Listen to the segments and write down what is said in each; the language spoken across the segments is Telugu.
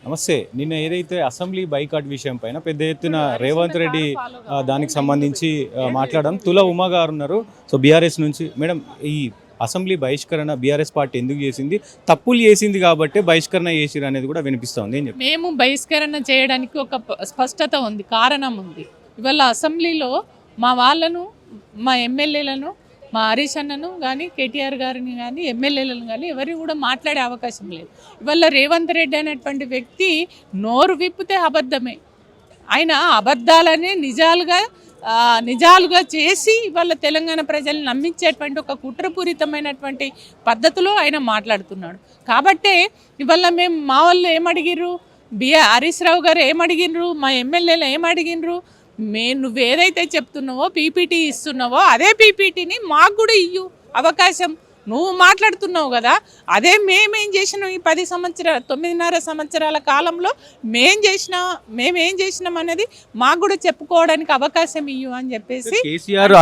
నమస్తే. నిన్న ఏదైతే అసెంబ్లీ బైకాట్ విషయం పైన పెద్ద ఎత్తున రేవంత్ రెడ్డి దానికి సంబంధించి మాట్లాడడం తుల ఉమా గారు ఉన్నారు. సో బీఆర్ఎస్ నుంచి మేడం, ఈ అసెంబ్లీ బహిష్కరణ బీఆర్ఎస్ పార్టీ ఎందుకు చేసింది? తప్పులు చేసింది కాబట్టి బహిష్కరణ చేసిరు అనేది కూడా వినిపిస్తుంది. ఏం చెప్పి మేము బహిష్కరణ చేయడానికి ఒక స్పష్టత ఉంది, కారణం ఉంది. ఇవాళ అసెంబ్లీలో మా వాళ్ళను, మా ఎమ్మెల్యేలను, మా హరీష్ అన్నను కానీ, కేటీఆర్ గారిని కానీ, ఎమ్మెల్యేలను కానీ ఎవరిని కూడా మాట్లాడే అవకాశం లేదు. ఇవాళ రేవంత్ రెడ్డి అనేటువంటి వ్యక్తి నోరు విప్పితే అబద్ధమే. ఆయన అబద్ధాలనే నిజాలుగా చేసి ఇవాళ తెలంగాణ ప్రజల్ని నమ్మించేటువంటి ఒక కుట్రపూరితమైనటువంటి పద్ధతిలో ఆయన మాట్లాడుతున్నాడు. కాబట్టే ఇవాళ మేము మా వాళ్ళు ఏమడిగిర్రు, హరీష్ రావు గారు ఏమడిగినరు, మా ఎమ్మెల్యేలు ఏమడిగినరు, నువ్వేదైతే చెప్తున్నావో పీపీటీ ఇస్తున్నావో అదే పీపీటీని మాకు కూడా ఇయ్యు అవకాశం. నువ్వు మాట్లాడుతున్నావు కదా, అదే మేమేం చేసినాం ఈ 9.5 సంవత్సరాల కాలంలో మేమేం చేసినాం అనేది మాకు కూడా చెప్పుకోవడానికి అవకాశం ఇయ్యు అని చెప్పేసి కేసీఆర్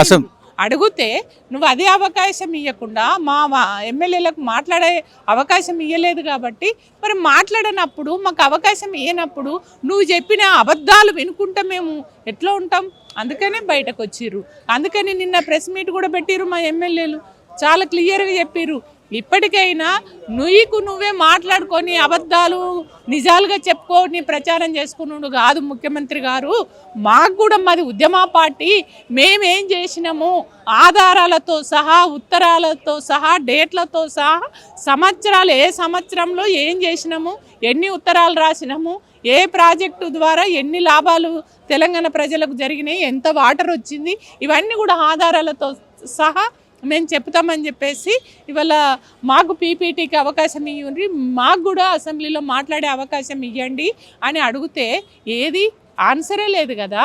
అడిగితే నువ్వు అదే అవకాశం ఇవ్వకుండా మా ఎమ్మెల్యేలకు మాట్లాడే అవకాశం ఇవ్వలేదు. కాబట్టి మరి మాట్లాడనప్పుడు, మాకు అవకాశం ఇవ్వనప్పుడు నువ్వు చెప్పిన అబద్ధాలు వినుకుంటా మేము ఎట్లా ఉంటాం? అందుకనే బయటకు వచ్చిర్రు. అందుకని నిన్న ప్రెస్ మీట్ కూడా పెట్టిర్రు. మా ఎమ్మెల్యేలు చాలా క్లియర్గా చెప్పిర్రు, ఇప్పటికైనా నువ్వే మాట్లాడుకొని అబద్ధాలు నిజాలుగా చెప్పుకొని ప్రచారం చేసుకున్నాడు కాదు ముఖ్యమంత్రి గారు. మాకు కూడా మాది ఉద్యమ పార్టీ, మేమేం చేసినాము ఆధారాలతో సహా, ఉత్తరాలతో సహా, డేట్లతో సహా, సంవత్సరాలు ఏ సంవత్సరంలో ఏం చేసినాము, ఎన్ని ఉత్తరాలు రాసినాము, ఏ ప్రాజెక్టు ద్వారా ఎన్ని లాభాలు తెలంగాణ ప్రజలకు జరిగినాయి, ఎంత వాటర్ వచ్చింది, ఇవన్నీ కూడా ఆధారాలతో సహా మేము చెప్తామని చెప్పేసి ఇవాళ మాకు పీపీటీకి అవకాశం ఇవ్వండి, మాకు కూడా అసెంబ్లీలో మాట్లాడే అవకాశం ఇవ్వండి అని అడిగితే ఏది ఆన్సరే లేదు కదా.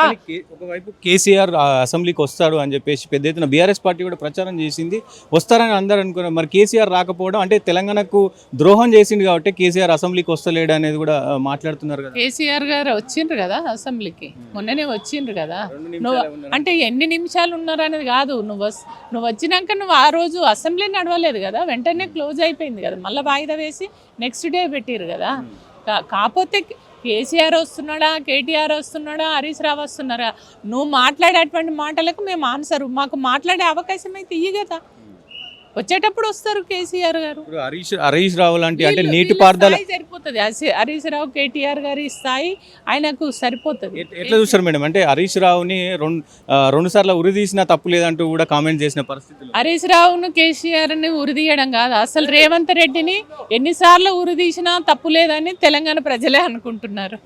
ఒకవైపు కేసీఆర్ అసెంబ్లీకి వస్తాడు అని చెప్పేసి పెద్ద ఎత్తున బీఆర్ఎస్ పార్టీ కూడా ప్రచారం చేసింది, వస్తారని అందరూ అనుకున్నారు. మరి కేసీఆర్ రాకపోవడం అంటే తెలంగాణకు ద్రోహం చేసింది కాబట్టి కేసీఆర్ అసెంబ్లీకి వస్తలేడు అనేది కూడా మాట్లాడుతున్నారు కదా. కేసీఆర్ గారు వచ్చిండ్రు కదా అసెంబ్లీకి, మొన్ననే వచ్చిండ్రు కదా. నువ్వు అంటే ఎన్ని నిమిషాలు ఉన్నారు అనేది కాదు, నువ్వు వచ్చినాక నువ్వు ఆ రోజు అసెంబ్లీ నడవలేదు కదా, వెంటనే క్లోజ్ అయిపోయింది కదా, మళ్ళీ వాయిదా వేసి నెక్స్ట్ డే పెట్టిరు కదా. కాకపోతే కేసీఆర్ వస్తున్నాడా, కేటీఆర్ వస్తున్నాడా, హరీష్ రావు వస్తున్నారా, నువ్వు మాట్లాడేటువంటి మాటలకు మేము ఆన్సరు, మాకు మాట్లాడే అవకాశం అయితే ఇయ్యి కదా. వచ్చేటప్పుడు వస్తారు కేసీఆర్ గారు, హరీష్ రావు లాంటి అంటే నీటిపారుదల సరిపోతుంది. హరీష్ రావు, కేటీఆర్ గారి స్థాయి ఆయనకు సరిపోతుంది. ఎట్లా చూస్తారు మేడం? అంటే హరీష్ రావుని రెండు సార్లు ఉరి తీసినా తప్పు లేదంటూ కూడా కామెంట్ చేసిన పరిస్థితులు. హరీష్ రావును, కేసీఆర్ని ఉరిదీయడం కాదు, అసలు రేవంత్ రెడ్డిని ఎన్నిసార్లు ఉరి తీసినా తప్పు లేదని తెలంగాణ ప్రజలే అనుకుంటున్నారు.